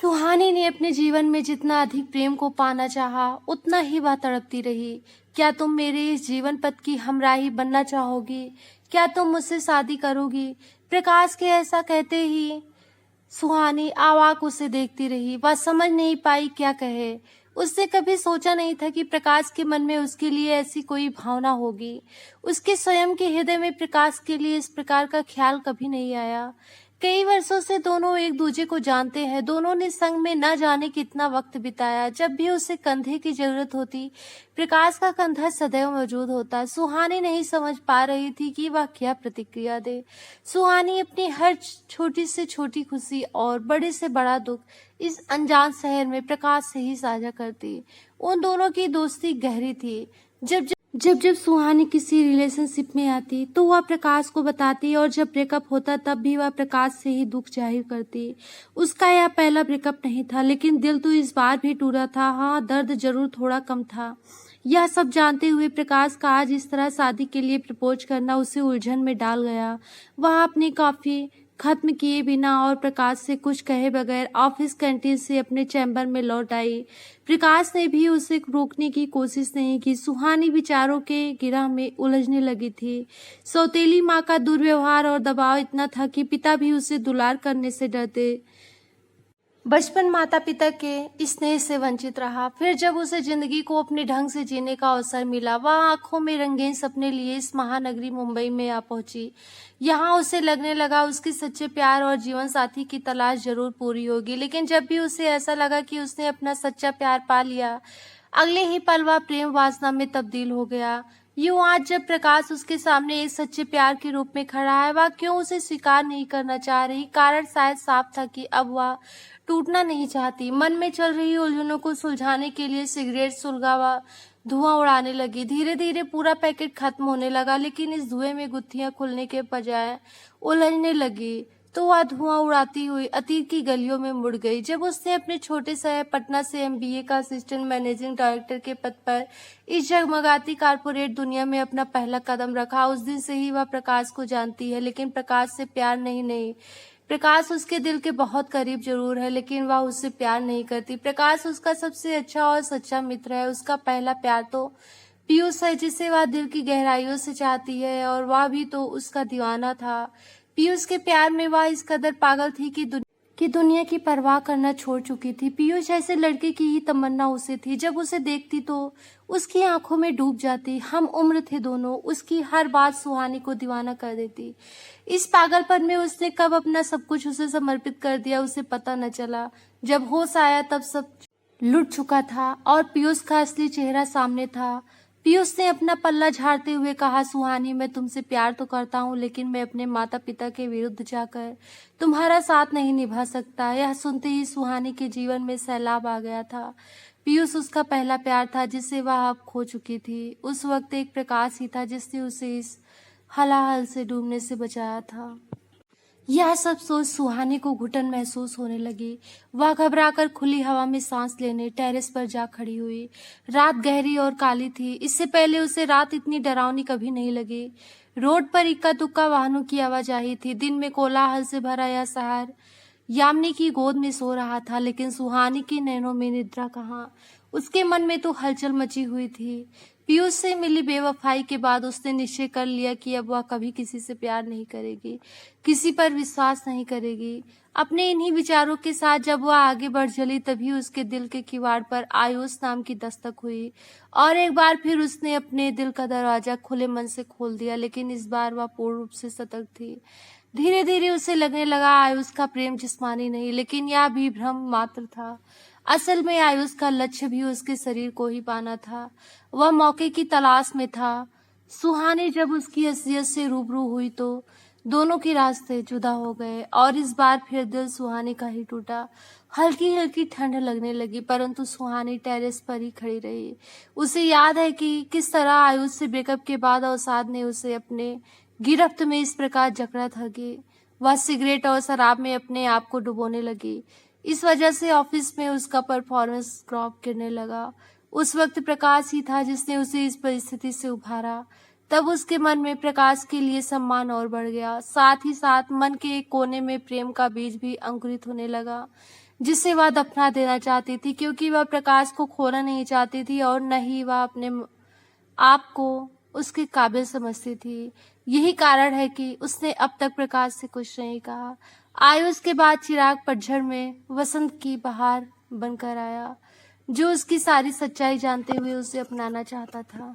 सुहानी ने अपने जीवन में जितना अधिक प्रेम को पाना चाहा, उतना ही वह तड़पती रही। क्या तुम मेरे इस जीवन पथ की हमराही बनना चाहोगी? क्या तुम मुझसे शादी करोगी? प्रकाश के ऐसा कहते ही सुहानी अवाक उसे देखती रही। वह समझ नहीं पाई क्या कहे। उसने कभी सोचा नहीं था कि प्रकाश के मन में उसके लिए ऐसी कोई भावना होगी। उसके स्वयं के हृदय में प्रकाश के लिए इस प्रकार का ख्याल कभी नहीं आया। कई वर्षों से दोनों एक दूसरे को जानते हैं। दोनों ने संग में न जाने कितना वक्त बिताया। जब भी उसे कंधे की जरूरत होती, प्रकाश का कंधा सदैव मौजूद होता। सुहानी नहीं समझ पा रही थी कि वह क्या प्रतिक्रिया दे। सुहानी अपनी हर छोटी से छोटी खुशी और बड़े से बड़ा दुख इस अनजान शहर में प्रकाश से ही साझा करती। उन दोनों की दोस्ती गहरी थी। जब सुहानी किसी रिलेशनशिप में आती तो वह प्रकाश को बताती, और जब ब्रेकअप होता तब भी वह प्रकाश से ही दुख जाहिर करती। उसका यह पहला ब्रेकअप नहीं था, लेकिन दिल तो इस बार भी टूटा था। हाँ, दर्द जरूर थोड़ा कम था। यह सब जानते हुए प्रकाश का आज इस तरह शादी के लिए प्रपोज करना उसे उलझन में डाल गया। वह अपनी कॉफी खत्म किए बिना और प्रकाश से कुछ कहे बगैर ऑफिस कैंटीन से अपने चैम्बर में लौट आई। प्रकाश ने भी उसे रोकने की कोशिश नहीं की। सुहानी विचारों के गिरह में उलझने लगी थी। सौतेली माँ का दुर्व्यवहार और दबाव इतना था कि पिता भी उसे दुलार करने से डरते। बचपन माता पिता के स्नेह से वंचित रहा। फिर जब उसे जिंदगी को अपने ढंग से जीने का अवसर मिला, वह आंखों में रंगीन सपने लिए इस महानगरी मुंबई में आ पहुंची। यहाँ उसे लगने लगा उसके सच्चे प्यार और जीवन साथी की तलाश जरूर पूरी होगी। लेकिन जब भी उसे ऐसा लगा कि उसने अपना सच्चा प्यार पा लिया, अगले ही पल वह प्रेम वासना में तब्दील हो गया। यूं आज जब प्रकाश उसके सामने एक सच्चे प्यार के रूप में खड़ा है, वह क्यों उसे स्वीकार नहीं करना चाह रही? कारण शायद साफ था कि अब वह टूटना नहीं चाहती। मन में चल रही उलझनों को सुलझाने के लिए सिगरेट सुलगावा धुआं उड़ाने लगी। धीरे धीरे पूरा पैकेट खत्म होने लगा, लेकिन इस धुएं में गुत्थियां खुलने के बजाय उलझने लगी। तो वह धुआं उड़ाती हुई अतीत की गलियों में मुड़ गई। जब उसने अपने छोटे शहर पटना से एमबीए का असिस्टेंट मैनेजिंग डायरेक्टर के पद पर इस जगमगाती कारपोरेट दुनिया में अपना पहला कदम रखा, उस दिन से ही वह प्रकाश को जानती है, लेकिन प्रकाश से प्यार नहीं। प्रकाश उसके दिल के बहुत करीब जरूर है, लेकिन वह उससे प्यार नहीं करती। प्रकाश उसका सबसे अच्छा और सच्चा मित्र है। उसका पहला प्यार तो पीयूष है, जिसे वह दिल की गहराइयों से चाहती है, और वह भी तो उसका दीवाना था। पीयूष के प्यार में वह इस कदर पागल थी कि दुनिया की परवाह करना छोड़ चुकी थी। पीयूष जैसे लड़के की ही तमन्ना उसे थी। जब उसे देखती तो उसकी आंखों में डूब जाती। हम उम्र थे दोनों। उसकी हर बात सुहानी को दीवाना कर देती। इस पागलपन में उसने कब अपना सब कुछ उसे समर्पित कर दिया, उसे पता न चला। जब होश आया तब सब लुट चुका था और पीयूष का असली चेहरा सामने था। पीयूष ने अपना पल्ला झाड़ते हुए कहा, सुहानी, मैं तुमसे प्यार तो करता हूँ, लेकिन मैं अपने माता पिता के विरुद्ध जाकर तुम्हारा साथ नहीं निभा सकता। यह सुनते ही सुहानी के जीवन में सैलाब आ गया था। पीयूष उसका पहला प्यार था, जिसे वह अब खो चुकी थी। उस वक्त एक प्रकाश ही था जिसने उसे इस हलाहल से डूबने से बचाया था। यह सब सोच सुहानी को घुटन महसूस होने लगी। वह घबराकर खुली हवा में सांस लेने टेरेस पर जा खड़ी हुई। रात गहरी और काली थी। इससे पहले उसे रात इतनी डरावनी कभी नहीं लगी। रोड पर इक्का दुक्का वाहनों की आवाजाही थी। दिन में कोलाहल से भरा यह शहर यामिनी की गोद में सो रहा था, लेकिन सुहानी की नैनों में निद्रा कहाँ। उसके मन में तो हलचल मची हुई थी। पीयूष से मिली बेवफाई के बाद उसने निश्चय कर लिया कि अब वह कभी किसी से प्यार नहीं करेगी, किसी पर विश्वास नहीं करेगी। अपने इन्हीं विचारों के साथ जब वह आगे बढ़ चली, तभी उसके दिल के किवाड़ पर आयुष नाम की दस्तक हुई, और एक बार फिर उसने अपने दिल का दरवाजा खुले मन से खोल दिया। लेकिन इस बार वह पूर्ण रूप से सतर्क थी। धीरे धीरे उसे लगने लगा आयुष का प्रेम जिस्मानी नहीं, लेकिन यह भी भ्रम मात्र था। असल में आयुष का लक्ष्य भी उसके शरीर को ही पाना था। वह मौके की तलाश में था। सुहानी जब उसकी असलियत से रूबरू हुई तो दोनों के रास्ते जुदा हो गए, और इस बार फिर दिल सुहानी का ही टूटा। हल्की हल्की ठंड लगने लगी, परंतु सुहानी टेरेस पर ही खड़ी रही। उसे याद है कि किस तरह आयुष से ब्रेकअप के बाद अवसाद ने उसे अपने गिरफ्त में इस प्रकार जकड़ा था कि वह सिगरेट और शराब में अपने आप को डुबोने लगी। इस वजह से ऑफिस में उसका परफॉर्मेंस ड्रॉप गिरने लगा। उस वक्त प्रकाश ही था जिसने उसे इस परिस्थिति से उभारा। तब उसके मन में प्रकाश के लिए सम्मान और बढ़ गया। साथ ही साथ मन के एक कोने में प्रेम का बीज भी अंकुरित होने लगा। जिसे वह दफना देना चाहती थी, क्योंकि वह प्रकाश को खोना नहीं चाहती थी और न ही वह अपने आप को उसके काबिल समझती थी। यही कारण है कि उसने अब तक प्रकाश से कुछ नहीं कहा। आयुष के बाद चिराग पतझड़ में वसंत की बहार बनकर आया, जो उसकी सारी सच्चाई जानते हुए उसे अपनाना चाहता था।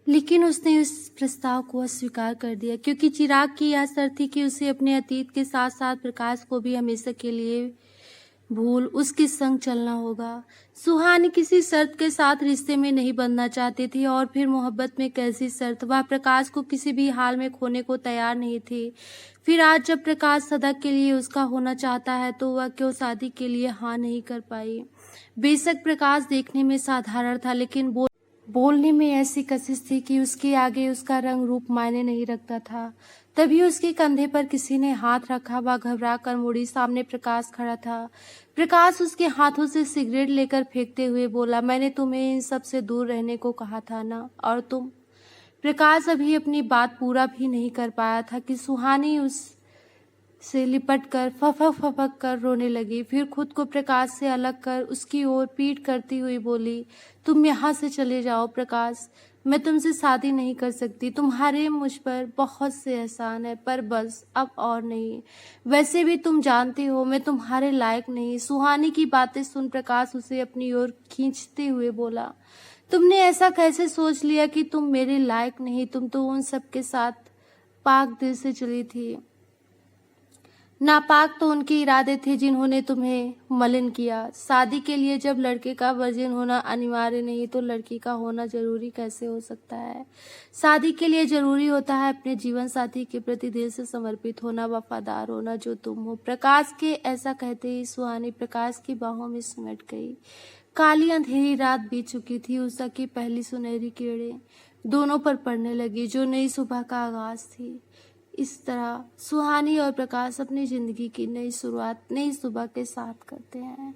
लेकिन उसने उस प्रस्ताव को अस्वीकार कर दिया, क्योंकि चिराग की यह शर्त थी कि उसे अपने अतीत के साथ साथ प्रकाश को भी हमेशा के लिए भूल उसके संग चलना होगा। सुहानी किसी शर्त के साथ रिश्ते में नहीं बंधना चाहती थी, और फिर मोहब्बत में कैसी शर्त। वह प्रकाश को किसी भी हाल में खोने को तैयार नहीं थी। फिर आज जब प्रकाश सदा के लिए उसका होना चाहता है तो वह क्यों शादी के लिए हाँ नहीं कर पाई। बेशक प्रकाश देखने में साधारण था, लेकिन बोलने में ऐसी कशिश थी कि उसके आगे उसका रंग रूप मायने नहीं रखता था। तभी उसके कंधे पर किसी ने हाथ रखा। वह घबरा कर मुड़ी। सामने प्रकाश खड़ा था। प्रकाश उसके हाथों से सिगरेट लेकर फेंकते हुए बोला, मैंने तुम्हें इन सब से दूर रहने को कहा था ना, और तुम। प्रकाश अभी अपनी बात पूरा भी नहीं कर पाया था कि सुहानी से लिपट कर फफक फफक कर रोने लगी। फिर खुद को प्रकाश से अलग कर उसकी ओर पीठ करती हुई बोली, तुम यहाँ से चले जाओ प्रकाश, मैं तुमसे शादी नहीं कर सकती। तुम्हारे मुझ पर बहुत से एहसान है, पर बस अब और नहीं। वैसे भी तुम जानते हो मैं तुम्हारे लायक नहीं। सुहानी की बातें सुन प्रकाश उसे अपनी ओर खींचते हुए बोला, तुमने ऐसा कैसे सोच लिया कि तुम मेरे लायक नहीं? तुम तो उन सब के साथ पाक दिल से चली थी। नापाक तो उनके इरादे थे जिन्होंने तुम्हें मलिन किया। शादी के लिए जब लड़के का वर्जिन होना अनिवार्य नहीं तो लड़की का होना जरूरी कैसे हो सकता है? शादी के लिए जरूरी होता है अपने जीवन साथी के प्रति दिल से समर्पित होना, वफादार होना, जो तुम हो। प्रकाश के ऐसा कहते ही सुहानी प्रकाश की बाहों में सिमट गई। काली अंधेरी रात बीत चुकी थी। उषा की पहली सुनहरी किरणें दोनों पर पड़ने लगी, जो नई सुबह का आगाज थी। इस तरह सुहानी और प्रकाश अपनी जिंदगी की नई शुरुआत नई सुबह के साथ करते हैं।